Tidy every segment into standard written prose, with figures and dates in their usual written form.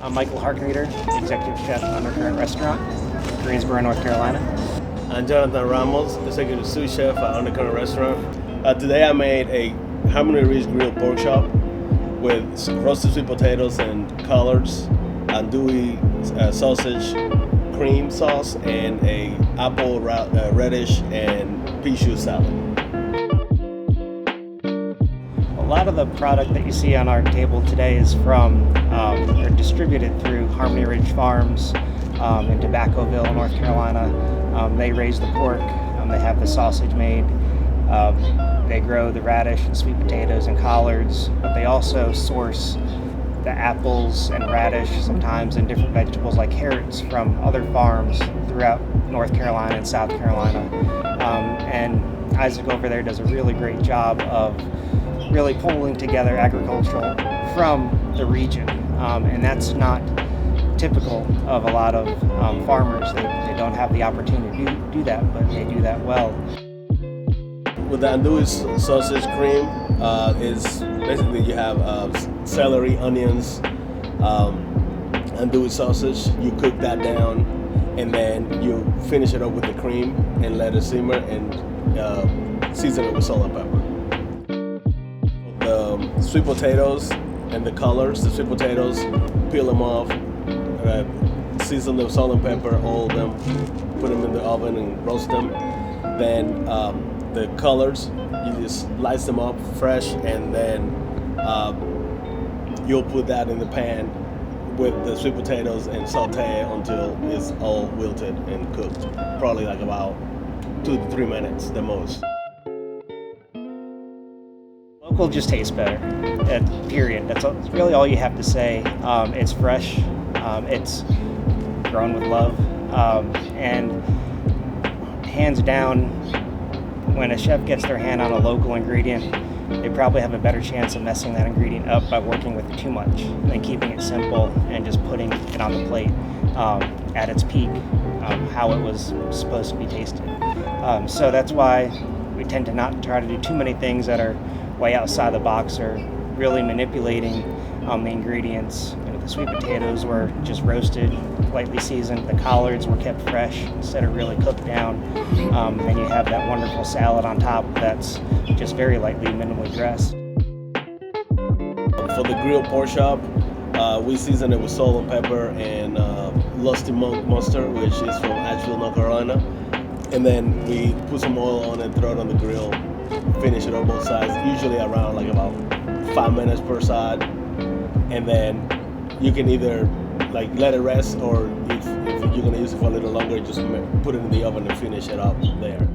I'm Michael Harkenreader, Executive Chef at Undercurrent Restaurant, Greensboro, North Carolina. I'm Jonathan Ramos, Executive Sous Chef at Undercurrent Restaurant. Today I made a Harkenreader grilled pork chop with roasted sweet potatoes and collards, andouille sausage, cream sauce, and a Apple-Radish and pea shoot salad. A lot of the product that you see on our table today is from or distributed through Harmony Ridge Farms in Tobaccoville, North Carolina. They raise the pork, they have the sausage made, they grow the radish and sweet potatoes and collards, but they also source the apples and radish sometimes and different vegetables like carrots from other farms throughout North Carolina and South Carolina. And Isaac over there does a really great job of really pulling together agricultural from the region, and that's not typical of a lot of farmers. They don't have the opportunity to do that, but they do that well. With the andouille sausage cream, is basically you have celery, onions, andouille sausage. You cook that down, and then you finish it up with the cream and let it simmer, and season it with salt and pepper. The sweet potatoes and the collards, the sweet potatoes, peel them off, season them with salt and pepper, oil them, put them in the oven and roast them. Then the collards, you just slice them up fresh, and then you'll put that in the pan with the sweet potatoes and saute until it's all wilted and cooked. Probably like about 2 to 3 minutes, the most. Local just tastes better, period. That's really all you have to say. It's fresh, it's grown with love, and hands down, when a chef gets their hand on a local ingredient, they probably have a better chance of messing that ingredient up by working with it too much than keeping it simple and just putting it on the plate at its peak, how it was supposed to be tasted. So that's why we tend to not try to do too many things that are way outside the box or really manipulating the ingredients. The sweet potatoes were just roasted, lightly seasoned. The collards were kept fresh instead of really cooked down. Then you have that wonderful salad on top that's just very lightly, minimally dressed. For the grilled pork chop, we season it with salt and pepper and Lusty Monk mustard, which is from Asheville, North Carolina. And then we put some oil on it, throw it on the grill, finish it on both sides, usually around like about 5 minutes per side. And then you can either like let it rest, or if you're gonna use it for a little longer, just put it in the oven and finish it up there.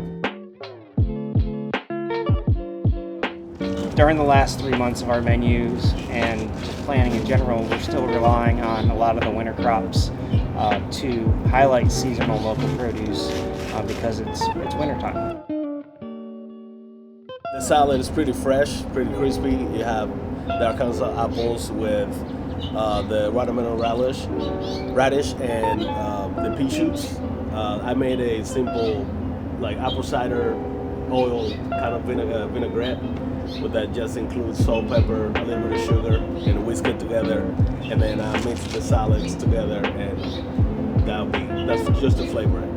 During the last 3 months of our menus and just planning in general, we're still relying on a lot of the winter crops to highlight seasonal local produce because it's wintertime. The salad is pretty fresh, pretty crispy. You have the Arkansas apples with the watermelon radish and the pea shoots. I made a simple like apple cider oil kind of vinaigrette, but that just includes salt, pepper, a little bit of sugar, and whisk it together, and then I mix the salads together, and that's just to flavor it.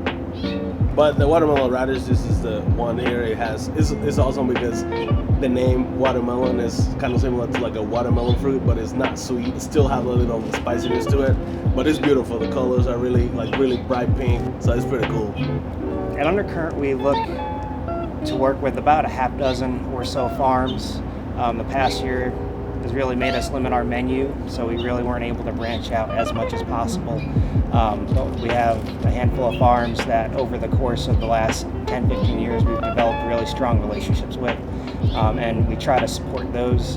But the watermelon radish, this is the one here. It's awesome because the name watermelon is kind of similar to like a watermelon fruit, but it's not sweet. It still has a little spiciness to it, but it's beautiful. The colors are really bright pink, so it's pretty cool. At Undercurrent, we look to work with about a half dozen or so farms. The past year has really made us limit our menu, so we really weren't able to branch out as much as possible. But we have a handful of farms that over the course of the last 10-15 years we've developed really strong relationships with, and we try to support those.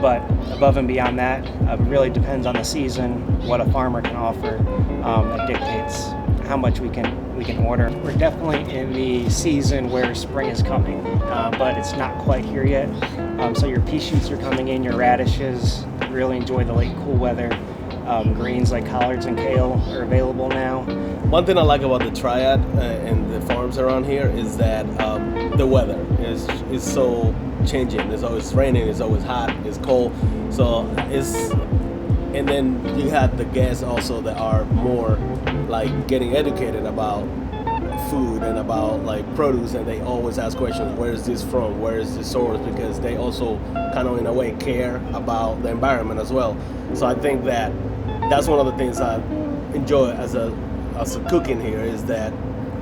But above and beyond that, it really depends on the season, what a farmer can offer, that dictates how much we can order. We're definitely in the season where spring is coming, but it's not quite here yet. So your pea shoots are coming in, your radishes, really enjoy the late cool weather. Greens like collards and kale are available now. One thing I like about the Triad and the farms around here is that the weather is so changing. It's always raining, it's always hot, it's cold. So it's, and then you have the guests also that are more like getting educated about food and about like produce, and they always ask questions, where is this from, where is this source, because they also kind of in a way care about the environment as well. So I think that that's one of the things I enjoy as a cooking here, is that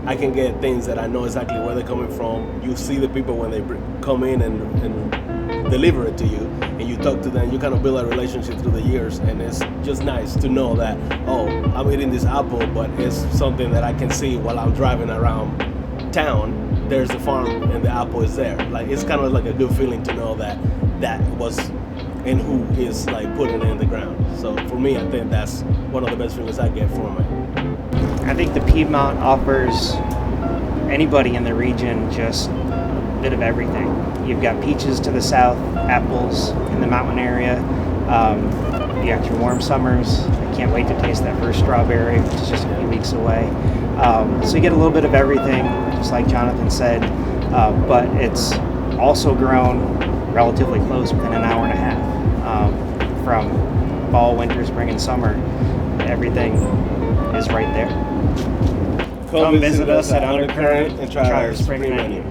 I can get things that I know exactly where they're coming from. You see the people when they come in and deliver it to you, and you talk to them, you kind of build a relationship through the years, and it's just nice to know that, oh, I'm eating this apple, but it's something that I can see while I'm driving around town. There's a farm and the apple is there. Like, it's kind of like a good feeling to know that that was, and who is like putting it in the ground. So for me, I think that's one of the best feelings I get from it. I think the Piedmont offers anybody in the region just a bit of everything. You've got peaches to the south, apples in the mountain area. You got your warm summers. I can't wait to taste that first strawberry, which is just a few weeks away. So you get a little bit of everything, just like Jonathan said, but it's also grown relatively close, within an hour and a half. From fall, winter, spring, and summer, everything is right there. Come visit us at Undercurrent and try our spring menu.